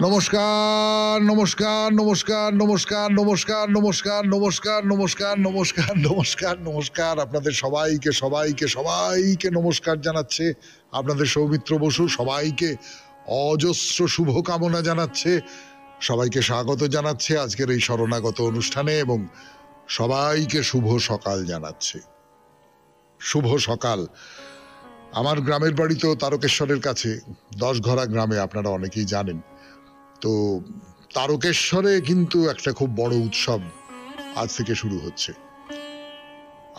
নমস্কার নমস্কার নমস্কার নমস্কার নমস্কার নমস্কার নমস্কার নমস্কার নমস্কার নমস্কার নমস্কার আপনাদের সবাইকে সবাইকে সবাইকে নমস্কার জানাচ্ছে আপনাদের সৌমিত্র বসু। সবাইকে অজস্র শুভকামনা জানাচ্ছে, সবাইকে স্বাগত জানাচ্ছে আজকের এই শরণাগত অনুষ্ঠানে এবং সবাইকে শুভ সকাল জানাচ্ছে। শুভ সকাল। আমার গ্রামের বাড়ি তো তারকেশ্বরের কাছে, 10ঘরা গ্রামে, আপনারা অনেকেই জানেন। তো তারকেশ্বরে কিন্তু একটা খুব বড় উৎসব আজ থেকে শুরু হচ্ছে।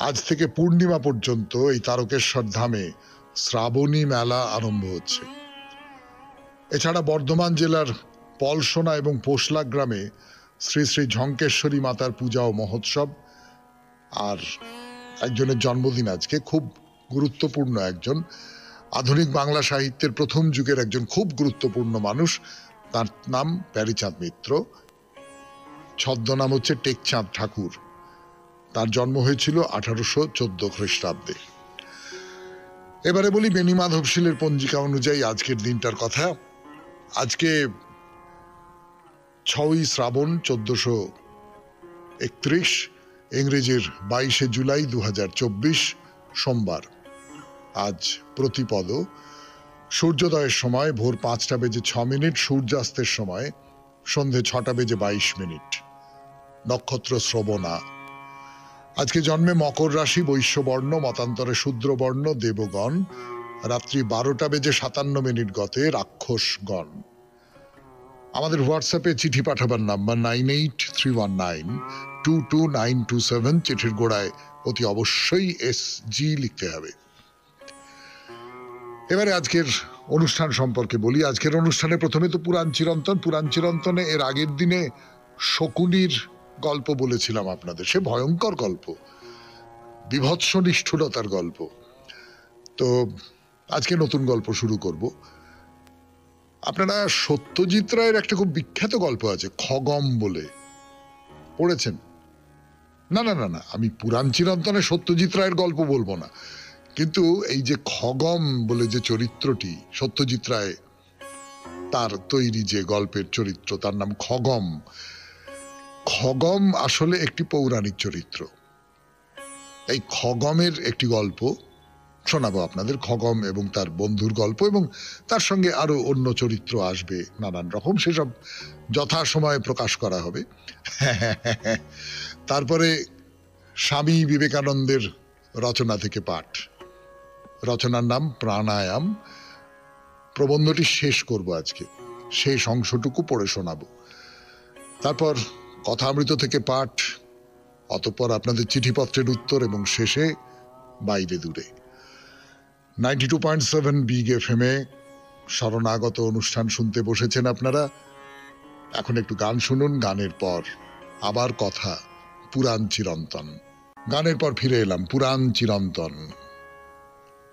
আজ থেকে পূর্ণিমা পর্যন্ত এই তারকেশ্বর ধামে শ্রাবণী মেলা আরম্ভ হচ্ছে। এছাড়া বর্ধমান জেলার পলসোনা এবং পোশলা গ্রামে শ্রী শ্রী ঝঙ্কেশ্বরী মাতার পূজা ও মহোৎসব। আর একজনের জন্মদিন আজকে, খুব গুরুত্বপূর্ণ একজন, আধুনিক বাংলা সাহিত্যের প্রথম যুগের একজন খুব গুরুত্বপূর্ণ মানুষ, তার নাম প্যারীচাঁদ মিত্র, ছদ্মনাম হচ্ছে টেকচাঁদ ঠাকুর। তার জন্ম হয়েছিল 1814 খ্রিস্টাব্দে। এবারে বলি বেণী মাধবশীলের পঞ্জিকা অনুযায়ী আজকের দিনটার কথা। আজকে 6ই শ্রাবণ 1431, ইংরেজির 22শে জুলাই 2024, সোমবার। আজ প্রতিপদ। সূর্যোদয়ের সময় ভোর 5টা বেজে 6 মিনিট, সূর্যাস্তের সময় সন্ধে 6টা বেজে 22 মিনিট। নক্ষত্র শ্রবণা। আজকে জন্মে মকর রাশি, বৈশ্যবর্ণ, মতান্তরে শূদ্রবর্ণ, দেবগণ। রাত্রি 12টা বেজে 57 মিনিট গতে রাক্ষসগণ। আমাদের হোয়াটসঅ্যাপে চিঠি পাঠাবার নাম্বার 9831922927। চিঠির গোড়ায় অতি অবশ্যই SG লিখতে হবে। এবারে আজকের অনুষ্ঠান সম্পর্কে বলি। আজকের অনুষ্ঠানে প্রথমে তো পুরাণ চিরন্তন। পুরাণ চিরন্তনে এর আগের দিনে শকুনির গল্প বলেছিলাম আপনাদের। সে ভয়ঙ্কর গল্প, বিভৎস নিষ্ঠুরতার গল্প। তো আজকে নতুন গল্প শুরু করব। আপনারা সত্যজিৎ রায়ের একটা খুব বিখ্যাত গল্প আছে খগম বলে, পড়েছেন? না না না না, আমি পুরাণ চিরন্তনে সত্যজিৎ রায়ের গল্প বলবো না, কিন্তু এই যে খগম বলে যে চরিত্রটি, সত্যজিৎ রায় তার তৈরি যে গল্পের চরিত্র, তার নাম খগম। খগম আসলে একটি পৌরাণিক চরিত্র। এই খগমের একটি গল্প শোনাবো আপনাদের, খগম এবং তার বন্ধুর গল্প, এবং তার সঙ্গে আরো অন্য চরিত্র আসবে নানান রকম, সেসব যথাসময়ে প্রকাশ করা হবে। তারপরে স্বামী বিবেকানন্দের রচনা থেকে পাঠ। রচনার নাম প্রাণায়াম। প্রবন্ধটি শেষ করব আজকে, শেষ অংশটুকু পড়ে শোনাবো। তারপর কথামৃত থেকে পাঠ, অতঃপর আপনাদের চিঠিপত্রের উত্তর, এবং শেষে বাইরে দূরে। 92.7 বিগ FM এ শরণাগত অনুষ্ঠান শুনতে বসেছেন আপনারা। এখন একটু গান শুনুন, গানের পর আবার কথা পুরাণ চিরন্তন। গানের পর ফিরে এলাম পুরাণ চিরন্তন।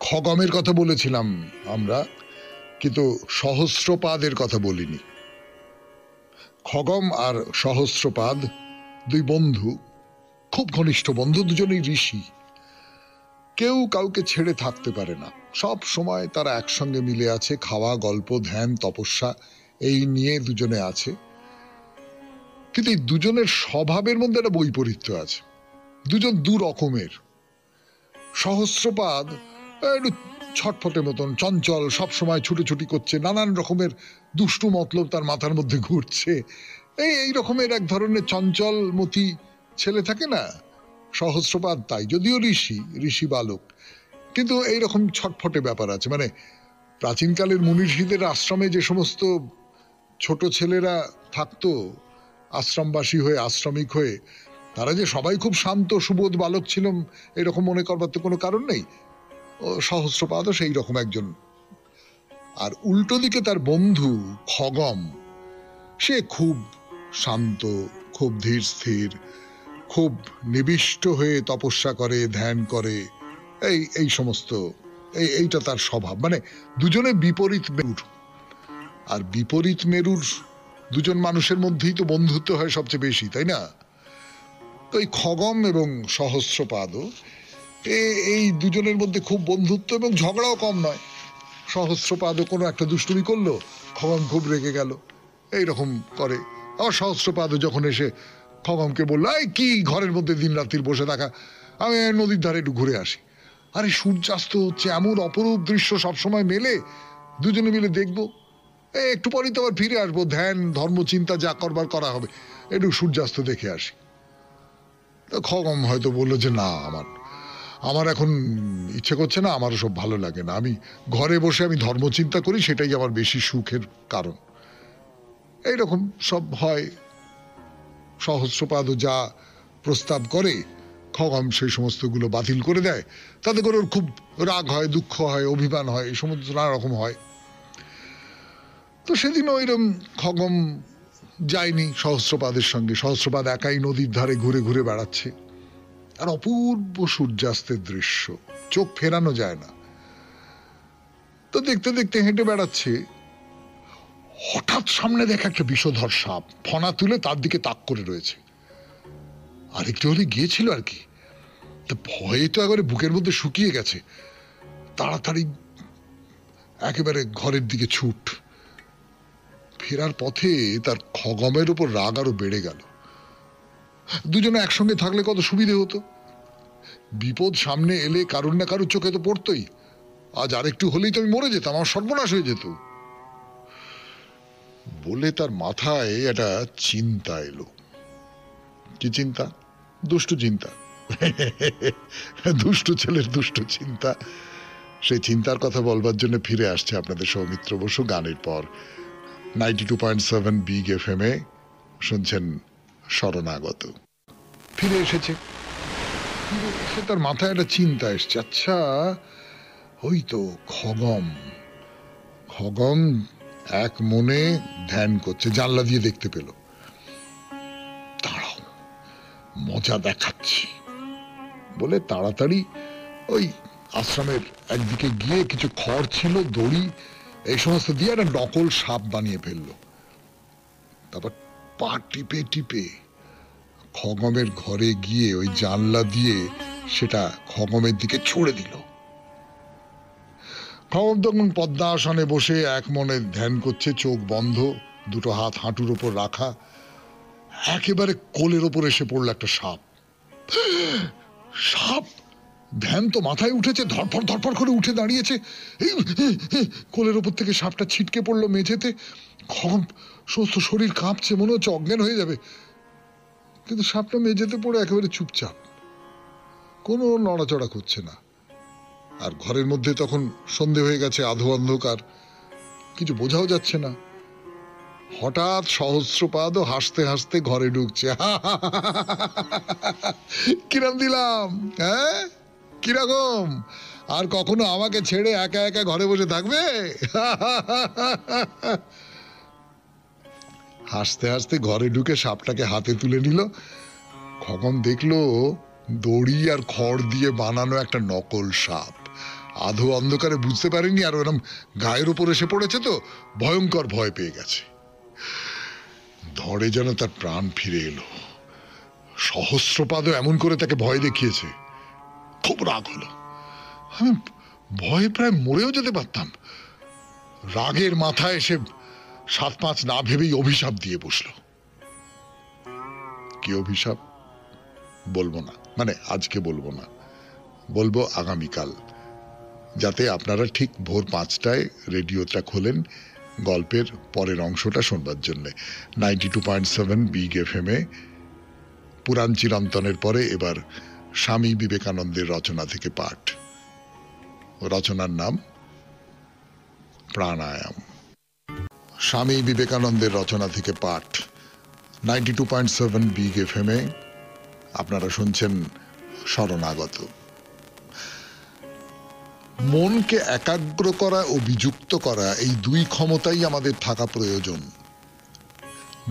খগমের কথা বলেছিলাম আমরা, কিন্তু সহস্রপাদের কথা বলিনি। খগম আর সহস্রপাদ দুই বন্ধু, খুব ঘনিষ্ঠ বন্ধু, দুজনেই ঋষি। কেউ কাউকে ছেড়ে থাকতে পারে না, সব সময় তারা একসঙ্গে মিলে আছে। খাওয়া, গল্প, ধ্যান, তপস্যা, এই নিয়ে দুজনে আছে। কিন্তু এই দুজনের স্বভাবের মধ্যে একটা বৈপরীত্য আছে। দুজন দু রকমের। সহস্রপাদ একটু ছটফটে মতন, চঞ্চল, সবসময় ছুটোছুটি করছে, নানান রকমের দুষ্টু মতলব তার মাথার মধ্যে ঘুরছে। এই রকমের এক ধরনের চঞ্চল মতি ছেলে থাকে না, সহস্রপাদ তাই। যদিও ঋষি বালক, কিন্তু এইরকম ছটফটে ব্যাপার আছে। মানে প্রাচীনকালের মুনি ঋষিদের আশ্রমে যে সমস্ত ছোট ছেলেরা থাকতো, আশ্রমবাসী হয়ে, আশ্রমিক হয়ে, তারা যে সবাই খুব শান্ত সুবোধ বালক ছিল এরকম মনে করবার তো কোনো কারণ নেই। সহস্রপাদও সেই রকম একজন। আর উল্টো দিকে তার বন্ধু খগম, সে খুব শান্ত, খুব ধীর স্থির, খুব নিবিষ্ট হয়ে তপস্যা করে, ধ্যান করে, এই সমস্ত, এইটা তার স্বভাব। মানে দুজনে বিপরীত মেরুর। আর বিপরীত মেরুর দুজন মানুষের মধ্যেই তো বন্ধুত্ব হয় সবচেয়ে বেশি, তাই না? তো এই খগম এবং সহস্রপাদও এই দুজনের মধ্যে খুব বন্ধুত্ব, এবং ঝগড়াও কম নয়। সহস্রপাদও কোনো একটা দুষ্টুমি করলো, খগম খুব রেগে গেল, এইরকম করে। আবার সহস্রপাদ যখন এসে খগমকে বললো, এই কি ঘরের মধ্যে দিন রাত্রির বসে থাকা, আমি নদীর ধারে একটু ঘুরে আসি। আরে সূর্যাস্ত হচ্ছে, এমন অপরূপ দৃশ্য সবসময় মেলে, দুজনে মিলে দেখবো, একটু পরেই তো আবার ফিরে আসবো, ধ্যান ধর্ম চিন্তা যা করবার করা হবে, একটু সূর্যাস্ত দেখে আসি। তো খগম হয়তো বললো যে না, আমার এখন ইচ্ছে করছে না, আমারও সব ভালো লাগে না, আমি ঘরে বসে আমি ধর্মচিন্তা করি, সেটাই আমার বেশি সুখের কারণ। এইরকম সব হয়। সহস্রপাদ যা প্রস্তাব করে খগম সেই সমস্তগুলো বাতিল করে দেয়। তাতে করে ওর খুব রাগ হয়, দুঃখ হয়, অভিমান হয়, এই সমস্ত নানা রকম হয়। তো সেদিন ওইরকম খগম যায়নি সহস্রপাদের সঙ্গে। সহস্রপাদ একাই নদীর ধারে ঘুরে ঘুরে বেড়াচ্ছে, আর অপূর্ব সূর্যাস্তের দৃশ্য, চোখ ফেরানো যায় না। তো দেখতে দেখতে হেঁটে বেড়াচ্ছে, হঠাৎ সামনে দেখা একটা বিষধর সাপ ফনা তুলে তার দিকে তাক করে রয়েছে। আর একটু হলে গিয়েছিল আর কি, তো ভয়ে তো একেবারে বুকের মধ্যে শুকিয়ে গেছে। তাড়াতাড়ি একেবারে ঘরের দিকে ছুট। ফেরার পথে তার খগমের উপর রাগ আরো বেড়ে গেল। দুজনে একসঙ্গে থাকলে কত সুবিধে হতো, বিপদ সামনে এলে কারুর না কারুর চোখে তো পড়তই। আজ আরেকটু হলেই তো আমি মরে যেতাম, আমার সর্বনাশ হয়ে যেত বলে তার মাথায় একটা চিন্তা এলো। কি চিন্তা? দুষ্টু চিন্তা। দুষ্টু ছেলের দুষ্টু চিন্তা। সেই চিন্তার কথা বলবার জন্য ফিরে আসছে আপনাদের সৌমিত্র বসু গানের পর 92.7 বিগ FM এ শুনছেন শরণাগত। ফিরে এসেছে, ফিরে এসে তার মাথায় একটা চিন্তা এসছে। আচ্ছা, ওই তো খগম এক মনে ধ্যান করছে, জানলা দিয়ে দেখতে পেল। দাঁড়াও, মজা দেখাচ্ছি বলে তাড়াতাড়ি ওই আশ্রমের একদিকে গিয়ে কিছু খড় ছিল, দড়ি, এই সমস্ত দিয়ে একটা নকল সাপ বানিয়ে ফেললো। তারপর পা টিপে টিপে খগমের ঘরে গিয়ে ওই জানলা দিয়ে সেটা খগমের দিকে ছুড়ে দিল। খগম তখন পদ্মাসনে বসে এক মনে ধ্যান করছে, চোখ বন্ধ, দুটো হাত হাঁটুর ওপর রাখা। একেবারে কোলের ওপর এসে পড়লো একটা সাপ। সাপ! ধ্যান তো মাথায় উঠেছে, ধরফর ধরফর করে উঠে দাঁড়িয়েছে। কোলের ওপর থেকে সাপটা ছিটকে পড়লো মেঝেতে। খগম সমস্ত শরীর কাঁপছে, মনে হচ্ছে অজ্ঞান হয়ে যাবে। কিন্তু সাপটা মেঝেতে পড়ে একেবারে চুপচাপ, কোনো নড়াচড়া করছে না। আর ঘরের মধ্যে তখন সন্ধে হয়ে গেছে, আধো অন্ধকার, কিছু বোঝাও যাচ্ছে না। হঠাৎ সহস্রপাদও হাসতে হাসতে ঘরে ঢুকছে। কিরম দিলাম, হ্যাঁ? কিরকম? আর কখনো আমাকে ছেড়ে একা একা ঘরে বসে থাকবে? হাসতে হাসতে ঘরে ঢুকে সাপটাকে হাতে তুলে নিল। খগম দেখলো দড়ি আর খড় দিয়ে বানানো একটা নকল সাপ। আধো অন্ধকারে বুঝতে পারেনি, আর ওরম গায়ের উপর এসে পড়েছে তো ভয়ঙ্কর ভয় পেয়ে গেছে। ধরে যেন তার প্রাণ ফিরে এলো। সহস্রপাদও এমন করে তাকে ভয় দেখিয়েছে, খুব রাগ হলো। আমি ভয়ে প্রায় মরেও যেতে পারতাম। রাগের মাথায় এসে 7-5 না ভেবেই অভিশাপ দিয়ে বসলো। কি অভিশাপ বলবো না, মানে আজকে বলবো না, বলবো আগামীকাল, যাতে আপনারা ঠিক ভোর 5টায় রেডিওটা খোলেন গল্পের পরের অংশটা শোনবার জন্য। 92.7 বিগ FM এ পুরাণ চিরন্তনের পরে এবার স্বামী বিবেকানন্দের রচনা থেকে পাঠ। রচনার নাম প্রাণায়াম। স্বামী বিবেকানন্দের রচনা থেকে পাঠ 92.7 বিগ FM এ আপনারা শুনছেন শরণাগত। মনকে একাগ্র করা ও বিযুক্ত করা, এই দুই ক্ষমতাই আমাদের থাকা প্রয়োজন।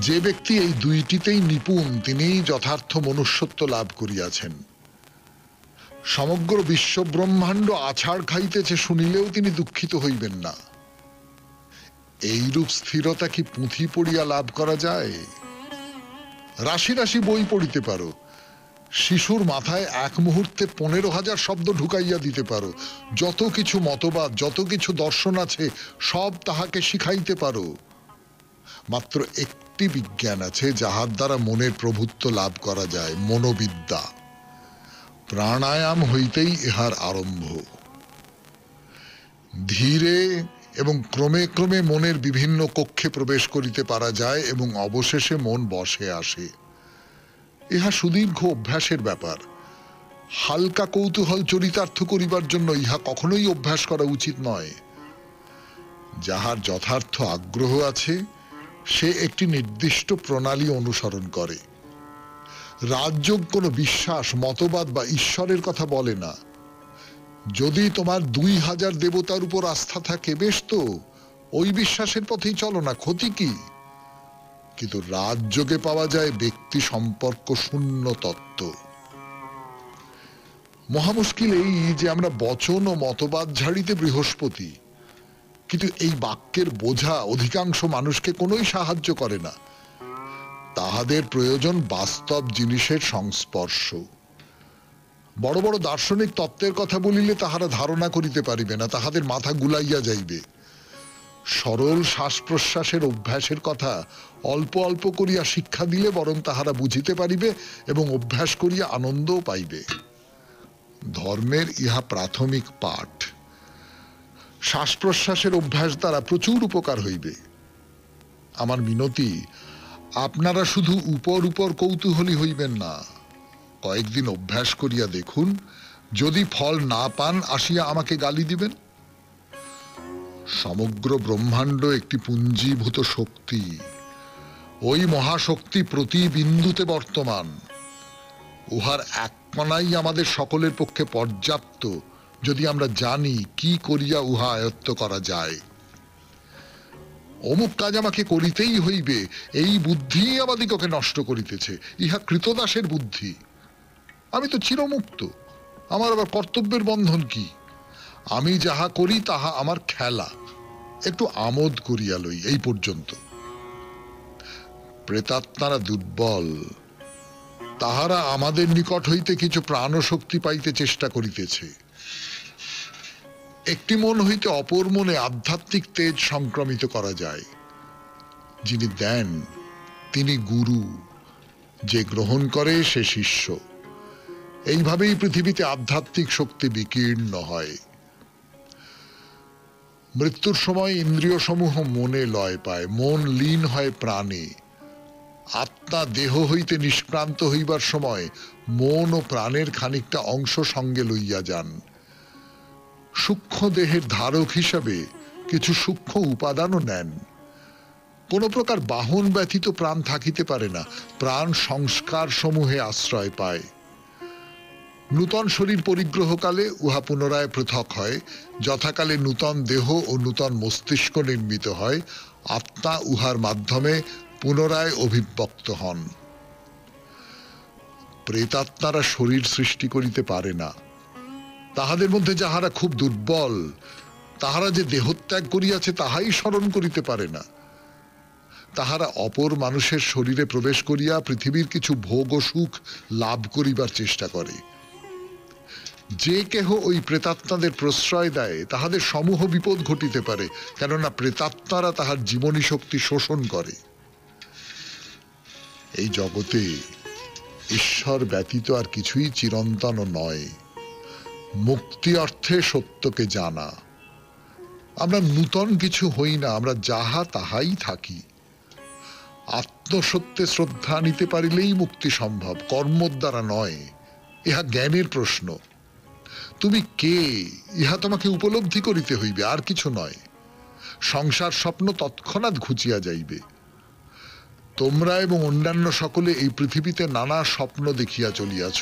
যে ব্যক্তি এই দুইটিতেই নিপুণ, তিনিই যথার্থ মনুষ্যত্ব লাভ করিয়াছেন। সমগ্র বিশ্ব ব্রহ্মাণ্ড আছাড় খাইতেছে শুনিলেও তিনি দুঃখিত হইবেন না। এইরূপ স্থিরতা কি পুঁথি পড়িয়া লাভ করা যায়? রাশি রাশি বই পড়িতে পারো, শিশুর মাথায় এক মুহূর্তে 15,000 শব্দ ঢুকাইয়া দিতে পারো, যত কিছু মতবাদ, যত কিছু দর্শন আছে সব তাহাকে শিখাইতে পারো, মাত্র একটি বিজ্ঞান আছে যাহার দ্বারা মনের প্রভুত্ব লাভ করা যায়, মনোবিদ্যা। প্রাণায়াম হইতেই ইহার আরম্ভ। ধীরে এবং ক্রমে ক্রমে মনের বিভিন্ন কক্ষে প্রবেশ করিতে পারা যায় এবং অবশেষে মন বশে আসে। ইহা সুদীর্ঘ অভ্যাসের ব্যাপার। হালকা কৌতূহল চরিতার্থ করিবার জন্য ইহা কখনোই অভ্যাস করা উচিত নয়। যাহার যথার্থ আগ্রহ আছে সে একটি নির্দিষ্ট প্রণালী অনুসরণ করে। রাজযোগ কোনো বিশ্বাস, মতবাদ বা ঈশ্বরের কথা বলে না। যদি তোমার 2000 দেবতার উপর আস্থা থাকে, বেশ তো, ওই বিশ্বাসের পথেই চলো না, ক্ষতি কি? কিন্তু রাজযোগে পাওয়া যায় ব্যক্তি সম্পর্ক শূন্য তত্ত্ব। মহা মুশকিল এই যে আমরা বচন ও মতবাদ ঝাড়িতে বৃহস্পতি, কিন্তু এই বাক্যের বোঝা অধিকাংশ মানুষকে কোনোই সাহায্য করে না। তাহাদের প্রয়োজন বাস্তব জিনিসের সংস্পর্শ। বড় বড় দার্শনিক তত্ত্বের কথা বলিলে তাহারা ধারণা করিতে পারিবে না, তাহাদের মাথা গুলাইয়া যাইবে। সরল শ্বাস প্রশ্বাসের অভ্যাসের কথা অল্প অল্প করিয়া শিক্ষা দিলে বরং তাহারা বুঝিতে পারিবে এবং অভ্যাস করিয়া আনন্দও পাইবে। ধর্মের ইহা প্রাথমিক পাঠ। শ্বাস প্রশ্বাসের অভ্যাস দ্বারা প্রচুর উপকার হইবে। আমার মিনতি, আপনারা শুধু উপর উপর কৌতূহলী হইবেন না, কয়েকদিন অভ্যাস করিয়া দেখুন। যদি ফল না পান, আসিয়া আমাকে গালি দিবেন। সমগ্র ব্রহ্মাণ্ড একটি পুঞ্জীভূত শক্তি। ওই মহাশক্তি প্রতি বিন্দুতে বর্তমান। উহার এক কণাই আমাদের সকলের পক্ষে পর্যাপ্ত, যদি আমরা জানি কি করিয়া উহা আয়ত্ত করা যায়। অমুক কাজ আমাকে করিতেই হইবে, এই বুদ্ধি আমাদিগকে নষ্ট করিতেছে। ইহা কৃতদাসের বুদ্ধি। আমি তো চিরমুক্ত, আমার আবার কর্তব্যের বন্ধন কি? আমি যাহা করি তাহা আমার খেলা, একটু আমোদ করিয়া লই, এই পর্যন্ত। প্রেতাত্মারা দুর্বল, তাহারা আমাদের নিকট হইতে কিছু প্রাণশক্তি পাইতে চেষ্টা করিতেছে। একটি মন হইতে অপর মনে আধ্যাত্মিক তেজ সংক্রমিত করা যায়। যিনি দেন তিনি গুরু, যে গ্রহণ করে সে শিষ্য। এইভাবেই পৃথিবীতে আধ্যাত্মিক শক্তি বিকীর্ণ হয়। মৃত্যুর সময় ইন্দ্রিয় সমূহ মনে লয় পায়, মন লীন হয় প্রাণে। আত্মা দেহ হইতে নিষ্ক্রান্ত হইবার সময় মন ও প্রাণের খানিকটা অংশ সঙ্গে লইয়া যান। সূক্ষ্ম দেহের ধারক হিসাবে কিছু সূক্ষ্ম উপাদানও নেন। কোন প্রকার বাহন ব্যতীত প্রাণ থাকিতে পারে না, প্রাণ সংস্কার সমূহে আশ্রয় পায়। নূতন শরীর পরিগ্রহকালে উহা পুনরায় পৃথক হয়, যথাকালে নূতন দেহ ও নূতন মস্তিষ্ক নির্মিত হয়। আত্মা উহার মাধ্যমে পুনরায় অভিব্যক্ত হন। প্রেতাত্মারা শরীর সৃষ্টি করিতে পারে না। তাহাদের মধ্যে যাহারা খুব দুর্বল, তাহারা যে দেহত্যাগ করিয়াছে তাহাই স্মরণ করিতে পারে না। তাহারা অপর মানুষের শরীরে প্রবেশ করিয়া পৃথিবীর কিছু ভোগ ও সুখ লাভ করিবার চেষ্টা করে। যে কেহ ওই প্রেতাত্মাদের প্রশ্রয় দেয়, তাহাদের সমূহ বিপদ ঘটিতে পারে, কেননা প্রেতাত্মারা তাহার জীবনী শক্তি শোষণ করে। এই জগতে ঈশ্বর ব্যতীত আর কিছুই চিরন্তন নয়। মুক্তি অর্থে সত্যকে জানা। আমরা নূতন কিছু হই না, আমরা যাহা তাহাই থাকি। আত্মসত্যে শ্রদ্ধা নিতে পারিলেই মুক্তি সম্ভব, কর্মর দ্বারা নয়। ইহা জ্ঞানের প্রশ্ন। তুমি কে, ইহা তোমাকে উপলব্ধি করিতে হইবে, আর কিছু নয়। সংসার স্বপ্ন তৎক্ষণাৎ ঘুচিয়া যাইবে। তোমরা এবং অন্যান্য সকলে এই পৃথিবীতে নানা স্বপ্ন দেখিয়া চলিয়াছ।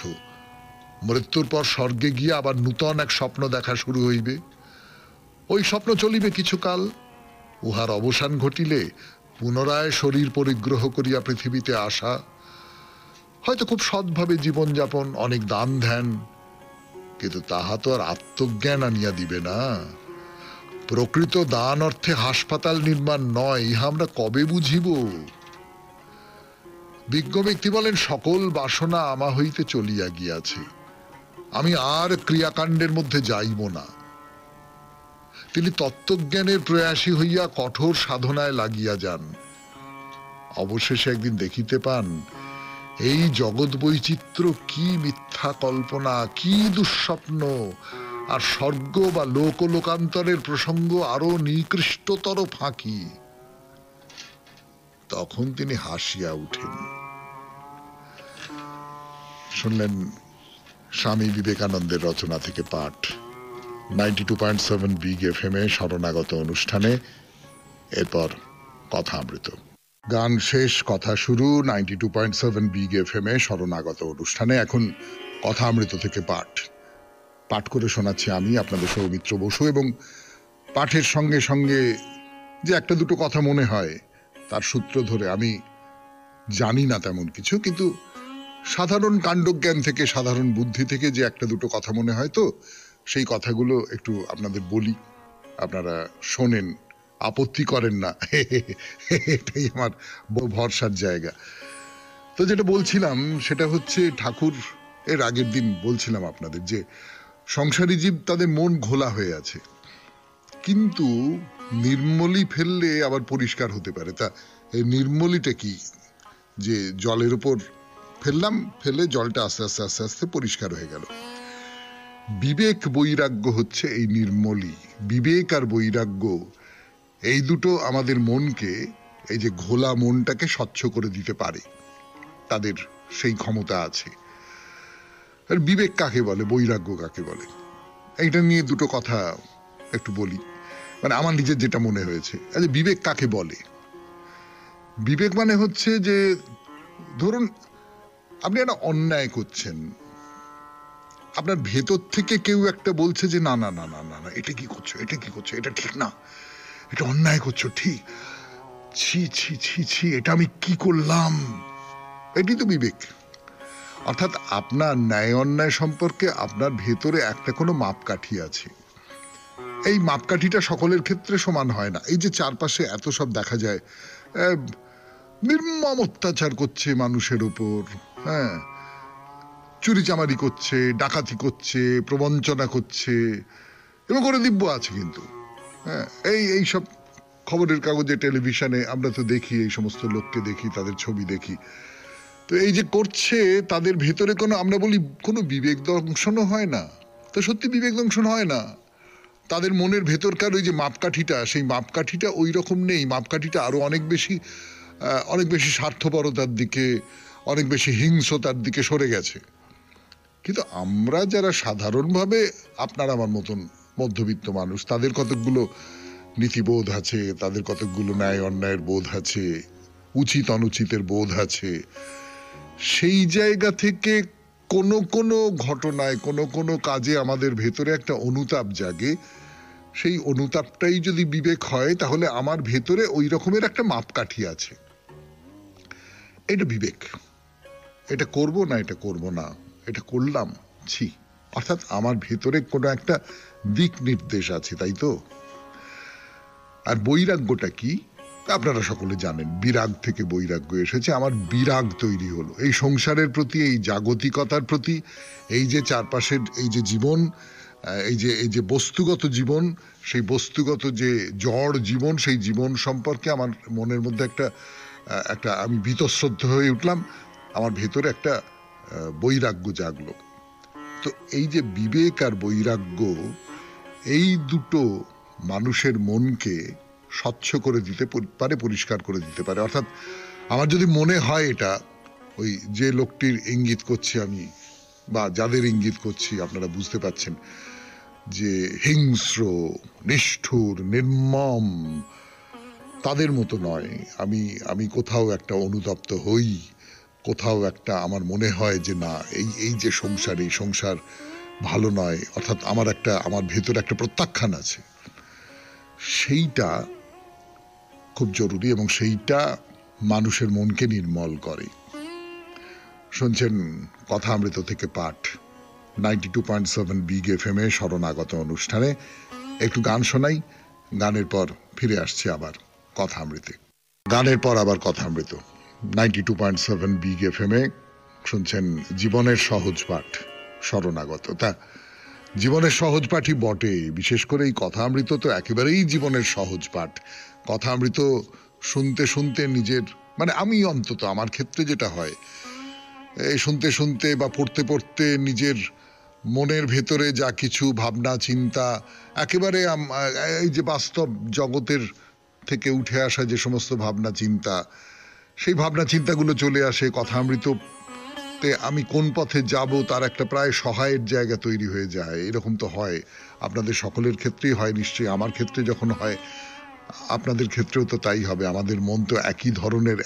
মৃত্যুর পর স্বর্গে গিয়া আবার নূতন এক স্বপ্ন দেখা শুরু হইবে। ওই স্বপ্ন চলিবে কিছুকাল, উহার অবসান ঘটিলে পুনরায় শরীর পরিগ্রহ করিয়া পৃথিবীতে আসা। হয়তো খুব সৎভাবে জীবনযাপন, অনেক দান ধ্যান, কিন্তু তাহা তো আর আত্মজ্ঞান আনিয়া দিবে না। প্রকৃত দান অর্থে হাসপাতাল নির্মাণ নয়, ইহা আমরা কবে বুঝিব? বিজ্ঞ ব্যক্তি বলেন, সকল বাসনা আমা হইতে চলিয়া গিয়াছে, আমি আর ক্রিয়াকাণ্ডের মধ্যে যাইব না। তিনি তত্ত্বজ্ঞানের প্রয়াসী হইয়া কঠোর সাধনায় লাগিয়া যান। অবশেষে একদিন দেখিতে পান এই জগৎ বৈচিত্র্য কি মিথ্যা কল্পনা, কি দুঃস্বপ্ন, আর স্বর্গ বা লোকান্তরের প্রসঙ্গ আরো নিকৃষ্টতর ফাঁকি। তখন তিনি হাসিয়া উঠেন। শুনলেন স্বামী বিবেকানন্দের রচনা থেকে পাঠ 92.7 বিগ এফএম এ শরণাগত অনুষ্ঠানে। এরপর কথামৃত। গান শেষ, কথা শুরু 92.7 বিগ এফএম এ শরণাগত অনুষ্ঠানে। এখন কথামৃত থেকে পাঠ করে শোনাচ্ছি আমি, আপনাদের সৌমিত্র বসু। এবং পাঠের সঙ্গে সঙ্গে যে একটা দুটো কথা মনে হয় তার সূত্র ধরে, আমি জানি না তেমন কিছু, কিন্তু সাধারণ কাণ্ডজ্ঞান থেকে, সাধারণ বুদ্ধি থেকে যে একটা দুটো কথা মনে হয়, তো সেই কথাগুলো একটু আপনাদের বলি, আপনারা শোনেন, আপত্তি করেন না, এটাই আমার ভরসার জায়গা। তো যেটা বলছিলাম সেটা হচ্ছে, ঠাকুর এর আগের দিন বলছিলাম আপনাদের যে সংসারী জীব তাদের মন ঘোলা হয়ে আছে, কিন্তু নির্মলি ফেললে আবার পরিষ্কার হতে পারে। তা এই নির্মলিটা কি? যে জলের উপর ফেললাম, ফেলে জলটা আস্তে আস্তে আস্তে আস্তে পরিষ্কার হয়ে গেল। বিবেক বৈরাগ্য হচ্ছে এই নির্মলি। বিবেক আর বৈরাগ্য এই দুটো আমাদের মনকে, এই যে ঘোলা মনটাকে স্বচ্ছ করে দিতে পারে, তাদের সেই ক্ষমতা আছে। আর বিবেক কাকে বলে, বৈরাগ্য কাকে বলে, এইটা নিয়ে দুটো কথা একটু বলি, মানে আমার নিজের যেটা মনে হয়েছে। আচ্ছা, বিবেক কাকে বলে? বিবেক মানে হচ্ছে যে, ধরুন আপনি একটা অন্যায় করছেন, আপনার ভেতর থেকে কেউ একটা বলছে যে না না না না না না, এটা কি করছো, এটা কি করছো, এটা ঠিক না, এটা অন্যায় করছো, ঠিক, ছি ছি ছি ছি, এটা আমি কি করলাম। এটি তো বিবেক। অর্থাৎ আপনার ন্যায় অন্যায় সম্পর্কে আপনার ভেতরে একটা কোনো মাপকাঠি আছে। এই মাপকাঠিটা সকলের ক্ষেত্রে সমান হয় না। এই যে চারপাশে এত সব দেখা যায়, নির্মম অত্যাচার করছে মানুষের উপর, হ্যাঁ, চুরিচামারি করছে, ডাকাতি করছে, প্রবঞ্চনা করছে, এবং করে দিব্য আছে কিন্তু, হ্যাঁ, এই সব খবরের কাগজে, টেলিভিশনে আমরা তো দেখি, এই সমস্ত লোককে দেখি, তাদের ছবি দেখি। তো এই যে করছে, তাদের ভেতরে কোনো, আমরা বলি কোনো বিবেক দংশনও হয় না। তো সত্যি বিবেক দংশন হয় না। তাদের মনের ভেতরকার ওই যে মাপকাঠিটা, সেই মাপকাঠিটা ওই রকম নেই। মাপকাঠিটা আরো অনেক বেশি স্বার্থপরতার দিকে, অনেক বেশি হিংস্রতার দিকে সরে গেছে। কিন্তু আমরা যারা সাধারণভাবে, আপনার আমার মতন মধ্যবিত্ত মানুষ, তাদের কতকগুলো নীতিবোধ আছে, তাদের কতকগুলো ন্যায় অন্যায়ের বোধ আছে, উচিত অনুচিতের বোধ আছে। সেই জায়গা থেকে কোনো কোনো ঘটনায়, কোনো কোনো কাজে আমাদের ভেতরে একটা অনুতাপ জাগে। সেই অনুতাপটাই যদি বিবেক হয়, তাহলে আমার ভেতরে ওই রকমের একটা মাপকাঠি আছে, এটা বিবেক। এটা করব না, এটা করব না, এটা করলাম, ছি। অর্থাৎ আমার ভেতরে কোনো একটা দিক নির্দেশ আছে, তাই তো। আর বৈরাগ্যটা কি? আপনারা সকলে জানেন, বিরাগ থেকে বৈরাগ্য এসেছে। আমার বিরাগ তৈরি হলো এই সংসারের প্রতি, এই জাগতিকতার প্রতি, এই যে চারপাশের এই যে জীবন, এই যে বস্তুগত জীবন, সেই বস্তুগত যে জড় জীবন, সেই জীবন সম্পর্কে আমার মনের মধ্যে একটা আমি বীতশ্রদ্ধ হয়ে উঠলাম। আমার ভেতরে একটা বৈরাগ্য জাগলো। তো এই যে বিবেক আর বৈরাগ্য, এই দুটো মানুষের মনকে স্বচ্ছ করে দিতে পারে, পরিষ্কার করে দিতে পারে। অর্থাৎ আমার যদি মনে হয়, এটা ওই যে লোকটির ইঙ্গিত করছি আমি, বা যাদের ইঙ্গিত করছি আপনারা বুঝতে পাচ্ছেন, যে হিংস্র, নিষ্ঠুর, নির্মম, তাদের মতো নয়। আমি কোথাও একটা অনুতপ্ত হই, কোথাও একটা আমার মনে হয় যে না, এই যে সংসার, এই সংসার ভালো নয়। অর্থাৎ আমার ভেতরে একটা প্রত্যাখ্যান আছে, সেইটা খুব জরুরি, এবং সেইটা মানুষের মনকে নির্মল করে। শুনছেন কথামৃত থেকে পাঠ 92.7 বিগ এফএম এ শরণাগত অনুষ্ঠানে। একটু গান শোনাই, গানের পর ফিরে আসছে আবার কথামৃতে। গানের পর আবার কথামৃত 92.7 বিগ এফএম এ শুনছেন জীবনের সহজ পাঠ শরণাগত। তা জীবনের সহজ পাঠই বটে, বিশেষ করে এই কথামৃত তো একেবারেই জীবনের সহজ পাঠ। কথামৃত শুনতে শুনতে নিজের মানে আমি অন্তত আমার ক্ষেত্রে যেটা হয়, এই শুনতে শুনতে বা পড়তে পড়তে নিজের মনের ভেতরে যা কিছু ভাবনা চিন্তা, একেবারে এই যে বাস্তব জগতের থেকে উঠে আসা যে সমস্ত ভাবনা চিন্তা, সেই ভাবনা চিন্তাগুলো চলে আসে কথামৃততে। আমি কোন পথে যাব তার একটা প্রায় সহায়ের জায়গা তৈরি হয়ে যায়। এরকম তো হয়, আপনাদের সকলের ক্ষেত্রেই হয় নিশ্চয়ই। আমার ক্ষেত্রে যখন হয়, আপনাদের ক্ষেত্রেও তো তাই হবে। আমাদের মন তো একই ধরনের,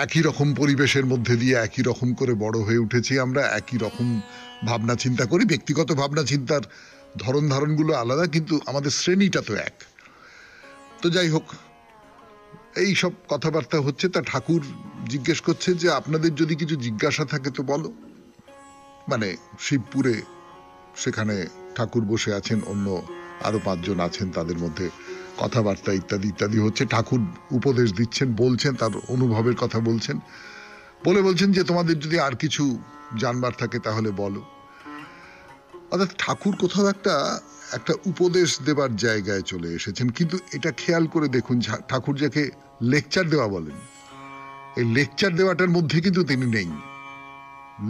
একই রকম পরিবেশের মধ্যে দিয়ে একই রকম করে বড় হয়ে উঠেছি আমরা, একই রকম ভাবনা চিন্তা করি। ব্যক্তিগত ভাবনা চিন্তার ধরন ধারণগুলো আলাদা, কিন্তু আমাদের শ্রেণীটা তো এক। তো যাই হোক, এই সব কথাবার্তা হচ্ছে, তা ঠাকুর জিজ্ঞেস করছে যে আপনাদের যদি কিছু জিজ্ঞাসা থাকে তো বলো। মানে শিবপুরে সেখানে ঠাকুর বসে আছেন, অন্য আরো 5 জন আছেন, তাদের মধ্যে কথাবার্তা ইত্যাদি ইত্যাদি হচ্ছে। ঠাকুর উপদেশ দিচ্ছেন, বলছেন, তার অনুভবের কথা বলছেন, বলছেন যে তোমাদের যদি আর কিছু জানবার থাকে তাহলে বলো। অর্থাৎ ঠাকুর কোথাও একটা উপদেশ দেবার জায়গায় চলে এসেছেন। কিন্তু এটা খেয়াল করে দেখুন, ঠাকুর যাকে লেকচার দেওয়া বলেন, এই লেকচার দেওয়াটার মধ্যে কিন্তু তিনি নেই।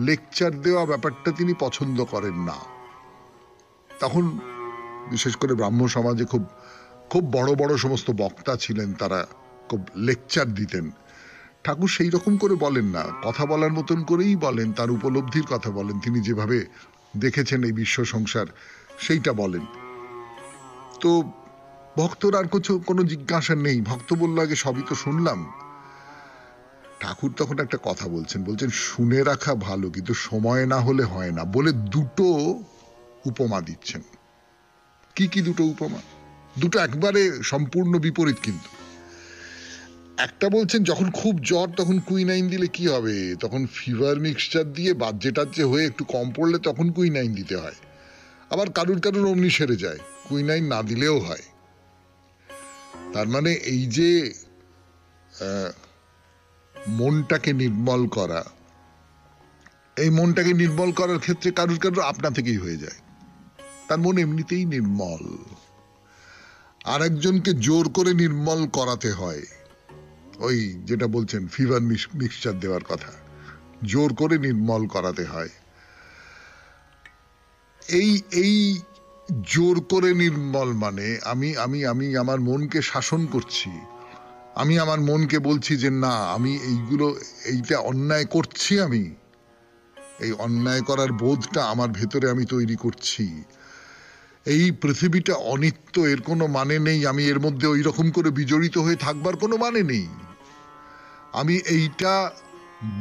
লেকচার দেওয়া ব্যাপারটা তিনি পছন্দ করেন না। তখন বিশেষ করে ব্রাহ্ম সমাজে খুব খুব বড় বড় সমস্ত বক্তা ছিলেন, তারা খুব লেকচার দিতেন। ঠাকুর সেই রকম করে বলেন না, কথা বলার মতন করেই বলেন, তার উপলব্ধির কথা বলেন, তিনি যেভাবে দেখেছেন এই বিশ্ব সংসার সেইটা বলেন। তো ভক্তর আর কোনো জিজ্ঞাসা নেই। ভক্ত বলল আগে সবই তো শুনলাম। ঠাকুর তখন একটা কথা বলছেন, শুনে রাখা ভালো, কিন্তু সময় না হলে হয় না, বলে দুটো উপমা দিচ্ছেন। কি কি দুটো উপমা? দুটো একবারে সম্পূর্ণ বিপরীত। কিন্তু একটা বলছেন যখন খুব জ্বর তখন কুইনাইন দিলে কি হবে, তখন ফিভার মিক্সচার দিয়ে বাজ্যে টাজ্যে হয়ে একটু কম পড়লে তখন কুইনাইন দিতে হয়। আবার কারুর অমনি সেরে যায়, কুইনাইন না দিলেও হয়। তার মানে এই যে মনটাকে নির্মল করা, এই মনটাকে নির্মল করার ক্ষেত্রে কারুর আপনা থেকেই হয়ে যায়, তার মন এমনিতেই নির্মল। আর একজনকে জোর করে নির্মল করাতে হয়, ওই যেটা বলছেন ফিভার মিক্সচার দেওয়ার কথা, জোর করে নির্মল করাতে হয়। এই জোর করে নির্মল মানে আমি আমি আমি আমার মনকে শাসন করছি, আমি আমার মনকে বলছি যে না, আমি এইটা অন্যায় করছি, আমি এই অন্যায় করার বোধটা আমার ভেতরে আমি তৈরি করছি। এই পৃথিবীটা অনিত্য, এর কোনো মানে নেই, আমি এর মধ্যে ওই রকম করে বিজড়িত হয়ে থাকবার কোনো মানে নেই। আমি এইটা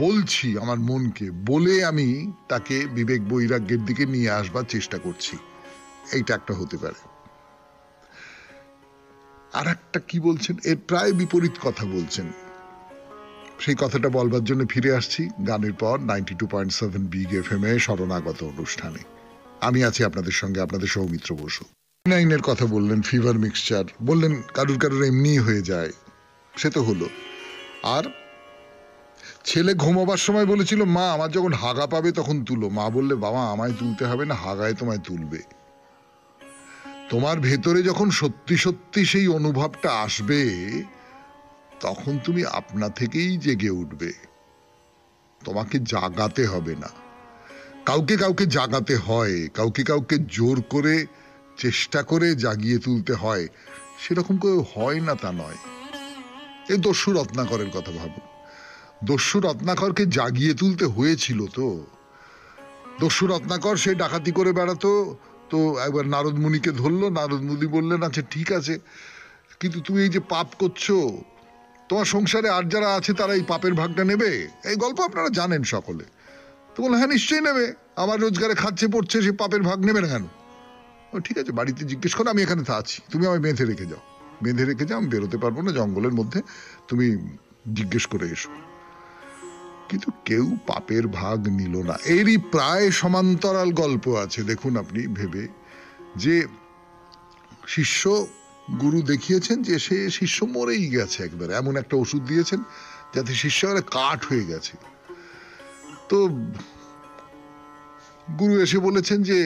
বলছি আমার মনকে, বলে আমি তাকে বিবেক বৈরাগ্যের দিকে নিয়ে আসবার চেষ্টা করছি। এইটা একটা হতে পারে। আর একটা কি বলছেন, এর প্রায় বিপরীত কথা বলছেন। সেই কথাটা বলবার জন্য ফিরে আসছি গানের পর 92.7 বিগ এফএম এ শরণাগত অনুষ্ঠানে। আমি আছি আপনাদের সঙ্গে, আপনাদের সৌমিত্র বসু। নাইনের কথা বললেন, ফিভার মিক্সচার বললেন, কারুর এমনি হয়ে যায়, সে তো হলো। আর ছেলে ঘুমাবার সময় বলেছিল, মা আমার যখন হাগা পাবে তখন তুলো। মা বললে, বাবা আমায় তুলতে হবে না, হাগায় তোমায় তুলবে। তোমার ভেতরে যখন সত্যি সত্যি সেই অনুভবটা আসবে, তখন তুমি আপনা থেকেই জেগে উঠবে, তোমাকে জাগাতে হবে না। কাউকে কাউকে জাগাতে হয়, কাউকে জোর করে চেষ্টা করে জাগিয়ে তুলতে হয়, সেরকম কেউ হয় না তা নয়। এই দস্যু রত্নাকরের কথা ভাবুন, দস্যু রত্নাকরকে জাগিয়ে তুলতে হয়েছিল তো। দস্যু রত্নাকর সে ডাকাতি করে বেড়াতো, তো একবার নারদ মুনিকে ধরলো, নারদ মুনি বললেন আচ্ছা ঠিক আছে, কিন্তু তুমি এই যে পাপ করছো, তোমার সংসারে আর যারা আছে তারা এই পাপের ভাগটা নেবে? এই গল্প আপনারা জানেন সকলে। তো বললো হ্যাঁ নিশ্চয়ই নেবে, আমার রোজগারে খাচ্ছে পড়ছে, সে পাপের ভাগ নেবে না কেন? ঠিক আছে, বাড়িতে জিজ্ঞেস করো, আমি এখানে আছি, তুমি আমায় বেঁধে রেখে যাও, আমি বেরোতে পারবো না জঙ্গলের মধ্যে, তুমি জিজ্ঞেস করে এসো। কিন্তু কেউ পাপের ভাগ নিল না। এরই প্রায় সমান্তরাল গল্প আছে, দেখুন আপনি ভেবে, যে শিষ্য গুরু দেখিয়েছেন যে সে শিষ্য মরেই গেছে, একবারে এমন একটা ওষুধ দিয়েছেন যাতে শিষ্য কাঠ হয়ে গেছে। তো গুরু এসে বলেছেন যে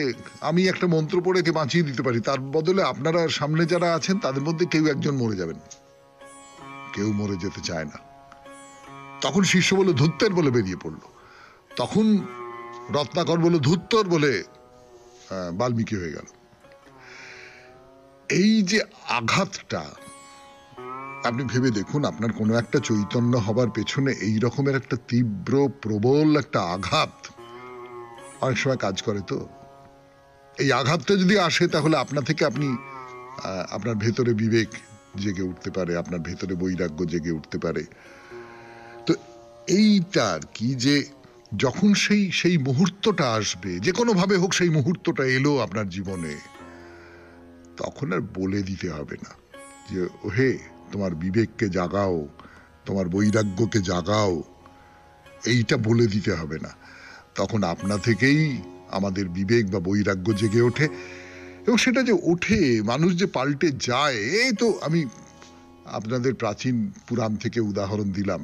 আমি একটা মন্ত্র পড়ে একে বাঁচিয়ে দিতে পারি, তার বদলে আপনারা সামনে যারা আছেন তাদের মধ্যে কেউ একজন মরে যাবেন। কেউ মরে যেতে চায় না। তখন শিষ্য বলে ধুত্তের বলে বেরিয়ে পড়লো। তখন রত্নাকর বলে ধুত্তর বলে বাল্মীকি হয়ে গেল। এই যে আঘাতটা, আপনি ভেবে দেখুন, আপনার কোনো একটা চৈতন্য হবার পেছনে এই রকমের একটা তীব্র প্রবল একটা আঘাত অনেক সময় কাজ করে। তো এই আঘাতটা যদি আসে তাহলে আপনা থেকে আপনার ভেতরে বিবেক জেগে উঠতে পারে, আপনার ভেতরে বৈরাগ্য জেগে উঠতে পারে। তো এইটা আর কি, যে যখন সেই মুহূর্তটা আসবে, যে কোনো ভাবে হোক সেই মুহূর্তটা এলো আপনার জীবনে, তখন আর বলে দিতে হবে না যে ওহে তোমার বিবেককে জাগাও, তোমার বৈরাগ্যকে জাগাও, এইটা বলে দিতে হবে না। তখন আপনা থেকেই আমাদের বিবেক বা বৈরাগ্য জেগে ওঠে। এবং সেটা যে ওঠে, মানুষ যে পাল্টে যায়, এই তো আমি আপনাদের প্রাচীন পুরাণ থেকে উদাহরণ দিলাম,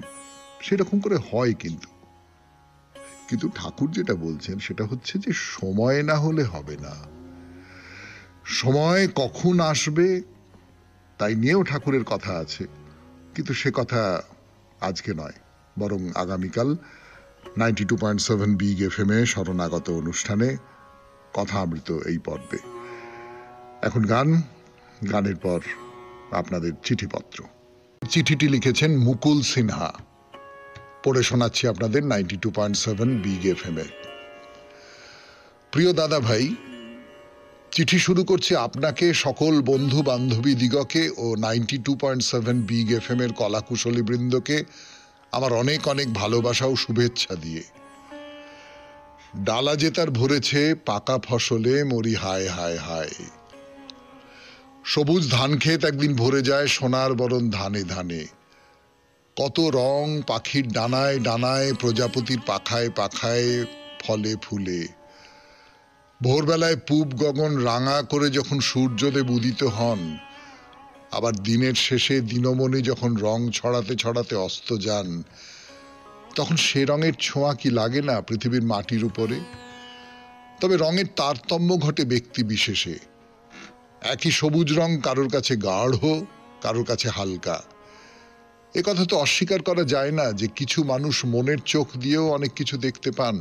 সেরকম করে হয়। কিন্তু ঠাকুর যেটা বলছেন সেটা হচ্ছে যে সময় না হলে হবে না। সময় কখন আসবে তাই নিয়েও ঠাকুরের কথা আছে, কিন্তু সে কথা আজকে নয়, বরং আগামীকাল 92.7 বিগ এফএম-এ শরণাগত অনুষ্ঠানে কথামৃত এই পর্বে। এখন গানের পর আপনাদের চিঠিপত্র। চিঠিটি লিখেছেন মুকুল সিনহা, পড়ে শোনাচ্ছি আপনাদের 92.7 বিগ এফএম-এ। প্রিয় দাদা ভাই, চিঠি শুরু করছি আপনাকে, সকল বন্ধু বান্ধবী দিগকে ও 92.7 বিগ এফএম-এর কলাকুশলী বৃন্দকে আমার অনেক অনেক ভালোবাসা ও শুভেচ্ছা দিয়ে। ডালা যে তার ভরেছে পাকা ফসলে মরি হায় হায় হায়। সবুজ ধান ক্ষেত একদিন ভরে যায় সোনার বরণ ধানে ধানে। কত রং পাখির ডানায় ডানায়, প্রজাপতির পাখায় পাখায়, ফলে ফুলে। ভোরবেলায় পূব গগন রাঙা করে যখন সূর্যদেব উদিত হন, আবার দিনের শেষে দিনমণি যখন রং ছড়াতে ছড়াতে অস্ত যান, তখন সে রঙের ছোঁয়া কি লাগে না পৃথিবীর মাটির উপরে? তবে রঙের তারতম্য ঘটে ব্যক্তি বিশেষে। একই সবুজ রং কারোর কাছে গাঢ়, কারোর কাছে হালকা। এ কথা তো অস্বীকার করা যায় না যে কিছু মানুষ মনের চোখ দিয়েও অনেক কিছু দেখতে পান।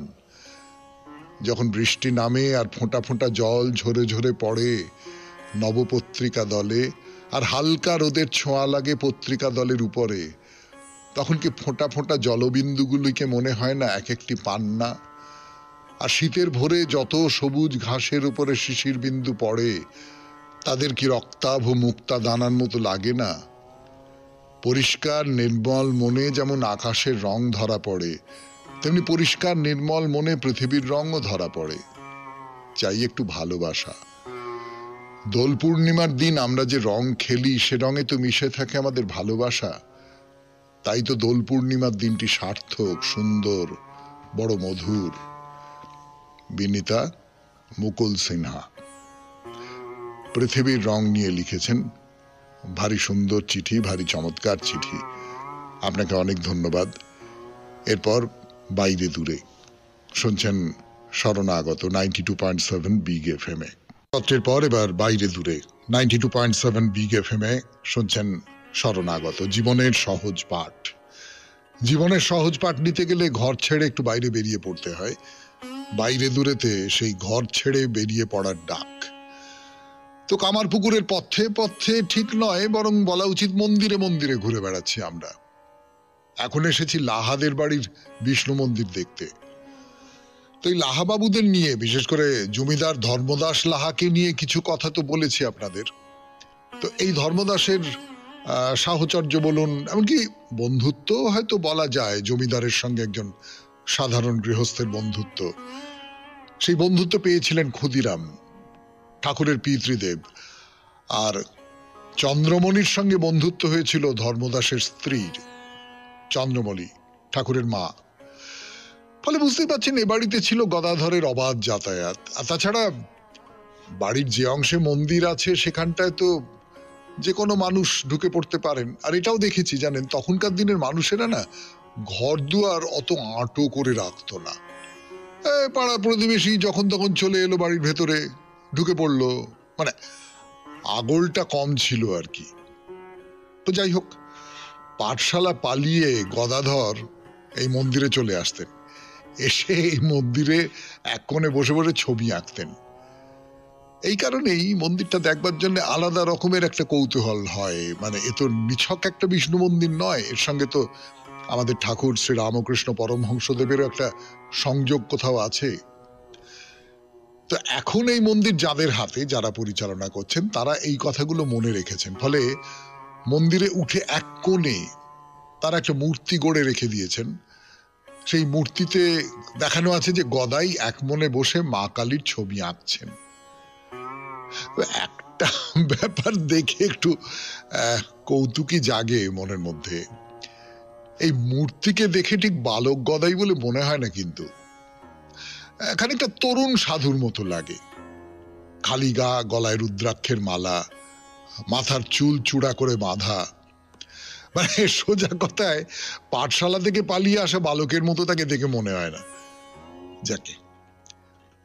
যখন বৃষ্টি নামে আর ফোঁটা ফোঁটা জল ঝরে ঝরে পড়ে নবপত্রিকা দলে, আর হালকা রোদের ছোঁয়া লাগে পত্রিকা দলের উপরে, তখন কি ফোঁটা ফোঁটা জলবিন্দুগুলিকে মনে হয় না এক একটি পান্না? আর শীতের ভোরে যত সবুজ ঘাসের উপরে শিশির বিন্দু পড়ে, তাদের কি রক্তাভ ও মুক্তা দানার মতো লাগে না? পরিষ্কার নির্মল মনে যেমন আকাশের রং ধরা পড়ে, তেমনি পরিষ্কার নির্মল মনে পৃথিবীর রঙও ধরা পড়ে। চাই একটু ভালোবাসা। দোল পূর্ণিমার দিন আমরা যে রং খেলি, সে রঙে তো মিশে থাকে আমাদের ভালোবাসা। তাই তো দোল পূর্ণিমার দিনটি সার্থক, সুন্দর, বড় মধুর। বিনীতা, মুকুল সিনহা। পৃথিবীর রং নিয়ে লিখেছেন। ভারী সুন্দর চিঠি, ভারী চমৎকার চিঠি, আপনাকে অনেক ধন্যবাদ। এরপর বাইরে দূরে শুনছেন শরণাগত 92.7 বিগ এফএম-এ। পত্রের পর এবার বাইরে দূরে 92.7 বিগ এফএম-এ শুনছেন শরণাগত, জীবনের সহজ পাঠ। জীবনের সহজ পাঠ নিতে গেলে ঘর ছেড়ে একটু বাইরে বেরিয়ে পড়তে হয়। বাইরে দূরেতে সেই ঘর ছেড়ে বেরিয়ে পড়ার ডাক। তো কামারপুকুরের পথে পথে ঠিক নয়, বরং বলা উচিত মন্দিরে মন্দিরে ঘুরে বেড়াচ্ছি আমরা। এখন এসেছি লাহাদের বাড়ির বিষ্ণু মন্দির দেখতে। তো এই লাহাবাবুদের নিয়ে, বিশেষ করে জমিদার ধর্মদাস লাহাকে নিয়ে কিছু কথা তো বলেছি আপনাদের। তো এই ধর্মদাসের সাহচর্য বলুন, এমনকি বন্ধুত্ব হয়তো বলা যায়, জমিদারের সঙ্গে একজন সাধারণ গৃহস্থের বন্ধুত্ব। সেই বন্ধুত্ব পেয়েছিলেন ক্ষুদিরাম, ঠাকুরের পিতৃদেব। আর চন্দ্রমণির সঙ্গে বন্ধুত্ব হয়েছিল ধর্মদাসের স্ত্রীর, চন্দ্রমণি ঠাকুরের মা। ফলে বুঝতেই পারছেন এ বাড়িতে ছিল গদাধরের অবাধ যাতায়াত। আর তাছাড়া বাড়ির যে অংশে মন্দির আছে সেখানটায় তো যে কোনো মানুষ ঢুকে পড়তে পারেন। আর এটাও দেখেছি জানেন, তখনকার দিনের মানুষেরা না ঘর দুয়ার অত আঁটো করে রাখতো না। পাড়া প্রতিবেশী যখন তখন চলে এলো বাড়ির ভেতরে, ঢুকে পড়লো, মানে আগলটা কম ছিল আর কি। তো যাই হোক, পাঠশালা পালিয়ে গদাধর এই মন্দিরে চলে আসতেন, এসে এই মন্দিরে এক কোণে বসে বসে ছবি আঁকতেন। এই কারণেই মন্দিরটা দেখবার জন্য আলাদা রকমের একটা কৌতূহল হয়। মানে এ তো নিছক একটা বিষ্ণু মন্দির নয়, এর সঙ্গে তো আমাদের ঠাকুর শ্রী রামকৃষ্ণ পরমহংসদেবেরও একটা সংযোগ কোথাও আছে। তো এখন এই মন্দির যাদের হাতে, যারা পরিচালনা করছেন, তারা এই কথাগুলো মনে রেখেছেন। ফলে মন্দিরে উঠে এক কোণে তারা একটা মূর্তি গড়ে রেখে দিয়েছেন। সেই মূর্তিতে দেখানো আছে যে গদাই এক মনে বসে মা কালীর ছবি আঁকছেন। একটা ব্যাপার দেখে একটু কৌতুকী জাগে মনের মধ্যে। এই মূর্তিকে দেখে ঠিক বালক গদাই বলে মনে হয় না, কিন্তু খানিকটা তরুণ সাধুর মতো লাগে। খালি গা, গলায় রুদ্রাক্ষের মালা, মাথার চুল চূড়া করে বাঁধা। মানে সোজা কথায় পাঠশালা থেকে পালিয়ে আসা বালকের মতো তাকে দেখে মনে হয় না। যাকে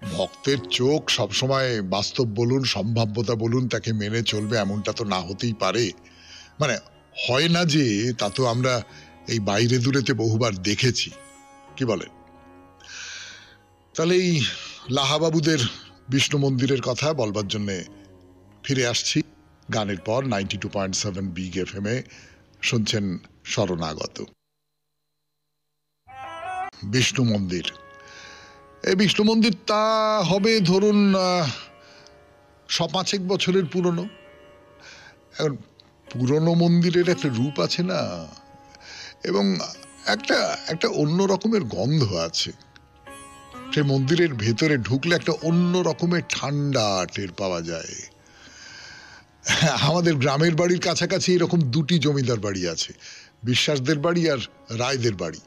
ভক্তের চোখ সবসময় বাস্তব বলুন, সম্ভাব্যতা বলুন, তাকে মেনে চলবে এমনটা তো না হতেই পারে। মানে হয় না যে, তা তো আমরা এই বাইরে দূরেতে বহুবার দেখেছি। কি বলেন? তাহলে এই লাহাবাবুদের বিষ্ণু মন্দিরের কথা বলবার জন্য ফিরে আসছি গানের পর। 92.7 বিগ এফএম এ শুনছেন শরণাগত। বিষ্ণু মন্দির, এই বিষ্ণু মন্দিরটা হবে ধরুন 5-6 বছরের পুরনো। এখন পুরনো মন্দিরের একটা রূপ আছে না, এবং একটা একটা অন্য রকমের গন্ধ আছে। সেই মন্দিরের ভেতরে ঢুকলে একটা অন্য রকমের ঠান্ডা টের পাওয়া যায়। আমাদের গ্রামের বাড়ির কাছাকাছি এরকম 2টি জমিদার বাড়ি আছে, বিশ্বাসদের বাড়ি আর রায়দের বাড়ি।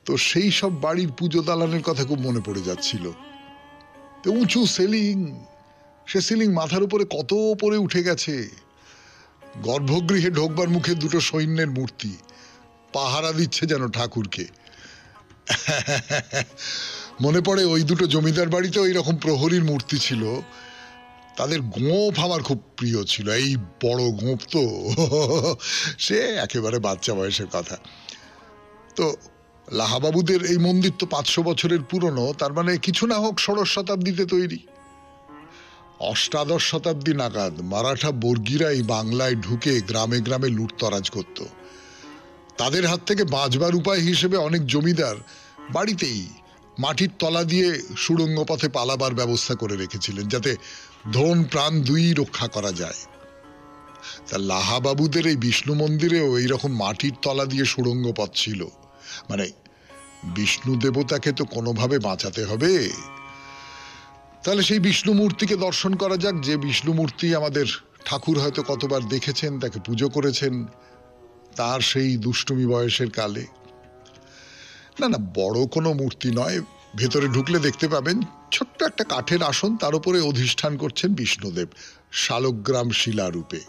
তো সেই সব বাড়ির পুজো দালানের কথা খুব মনে পড়ে যাচ্ছিল। তো উঁচু সিলিং, সে সিলিং মাথার উপরে কত উপরে উঠে গেছে। গর্ভগৃহে ঢোকবার মুখে 2টো সৈন্যের মূর্তি পাহারা দিচ্ছে যেন ঠাকুরকে। মনে পড়ে ওই 2টো জমিদার বাড়িতে ওই রকম প্রহরীর মূর্তি ছিল। তাদের গোঁফ আমার খুব প্রিয় ছিল, এই বড় গোঁফ তো। সে একেবারে বাচ্চা বয়সের কথা। তো লাহাবাবুদের এই মন্দির তো 500 বছরের পুরনো, তার মানে কিছু না হোক 16 শতাব্দীতে তৈরি। 18 শতাব্দী নাগাদ মারাঠা বর্গীরাই বাংলায় ঢুকে গ্রামে গ্রামে লুটতরাজ করত। তাদের হাত থেকে বাঁচবার উপায় হিসেবে অনেক জমিদার বাড়িতেই মাটির তলা দিয়ে সুড়ঙ্গ পথে পালাবার ব্যবস্থা করে রেখেছিলেন, যাতে ধন প্রাণ দুই রক্ষা করা যায়। তা লাহাবাবুদের এই বিষ্ণু মন্দিরেও এইরকম মাটির তলা দিয়ে সুড়ঙ্গ পথ ছিল। মানে বিষ্ণু দেবতাকে তো কোনোভাবে বাঁচাতে হবে। তাহলে সেই বিষ্ণু মূর্তিকে দর্শন করা যাক, যে বিষ্ণু মূর্তি আমাদের ঠাকুর হয়তো কতবার দেখেছেন, তাকে পুজো করেছেন তার সেই দুষ্টুমি বয়সের কালে। না না, বড় কোনো মূর্তি নয়। ভেতরে ঢুকলে দেখতে পাবেন ছোট্ট একটা কাঠের আসন, তার উপরে অধিষ্ঠান করছেন বিষ্ণুদেব শালগ্রাম শিলারূপে।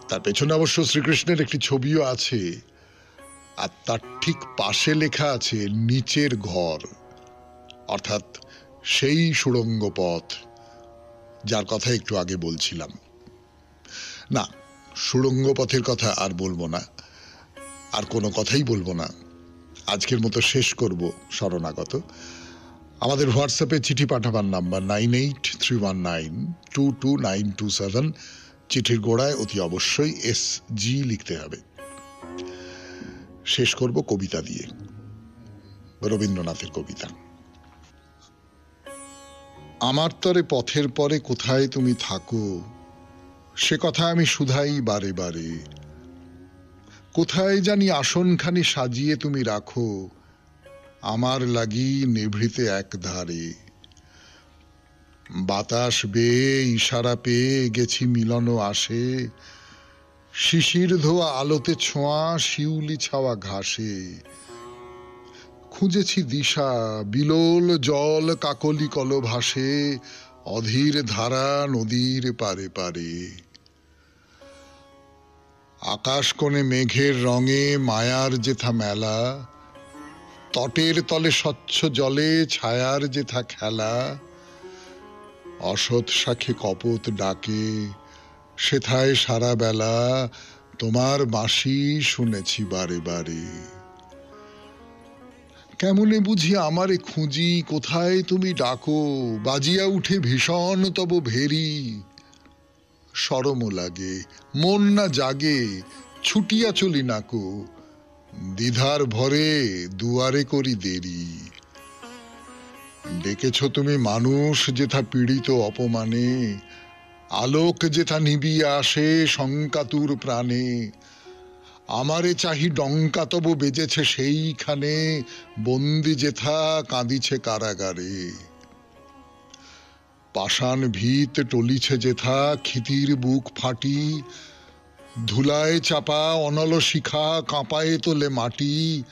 তার পেছনে অবশ্য শ্রীকৃষ্ণের একটি ছবিও আছে, আর তার ঠিক পাশে লেখা আছে নিচের ঘর, অর্থাৎ সেই সুড়ঙ্গ পথ যার কথা একটু আগে বলছিলাম। না, সুড়ঙ্গ পথের কথা আর বলবো না, আর কোনো কথাই বলবো না। আজকের মতো শেষ করব শরণাগত। আমাদের হোয়াটসঅ্যাপে চিঠি পাঠাবার নাম্বার 9831922927। চিঠির গোড়ায় অতি অবশ্যই SG লিখতে হবে। শেষ করব কবিতা দিয়ে, রবীন্দ্রনাথের কবিতা। আমার তরে পথের পরে কোথায় তুমি থাকো, সে কথা আমি শুধাই বারে বারে। কোথায় জানি আসনখানি সাজিয়ে তুমি রাখো, আমার লাগি নিভৃতে এক ধারে। বাতাস বেয়ে ইশারা পেয়ে গেছি মিলন আসে, শিশির ধোয়া আলোতে ছোঁয়া শিউলি ছাওয়া ঘাসে। খুঁজেছি দিশা বিলোল জল কাকলি কল ভাসে, অধীর ধারা নদীর পারে পারে। আকাশ কোণে মেঘের রঙে মায়ার যেথা মেলা, তটের তলে স্বচ্ছ জলে ছায়ার যেথা খেলা। অসৎ শাখে কপোত ডাকে সেথায় সারা বেলা, তোমার বাঁশি শুনেছি বারে বারে। কেমনে বুঝি আমারে খুঁজি, কোথায় তুমি ডাকো, বাজিয়া উঠে ভীষণ তব ভেরি। শরমও লাগে, মন না জাগে, ছুটিয়া চলি নাকো, দ্বিধার ভরে দুয়ারে করি দেরি। ডেকেছ তুমি মানুষ যেথা পীড়িত অপমানে, আলোক যেথা নিবিয়া আসে শঙ্কাতুর প্রাণে। আমারে চাহি ডঙ্কা তব বেজেছে সেইখানে, বন্দি যেথা কাঁদিছে কারাগারে। পাষাণ ভিত টলিছে যেথা ক্ষিতির বুক ফাটি, ধুলায় চাপা অনল শিখা কাঁপায়ে তোলে মাটি।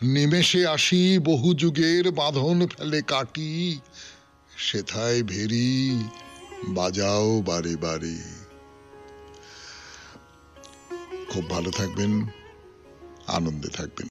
নিমেষে আসি বহু যুগের বাঁধন ফেলে কাটি, সেথায় ভেরি বাজাও বারে বারে। খুব ভালো থাকবেন, আনন্দে থাকবেন।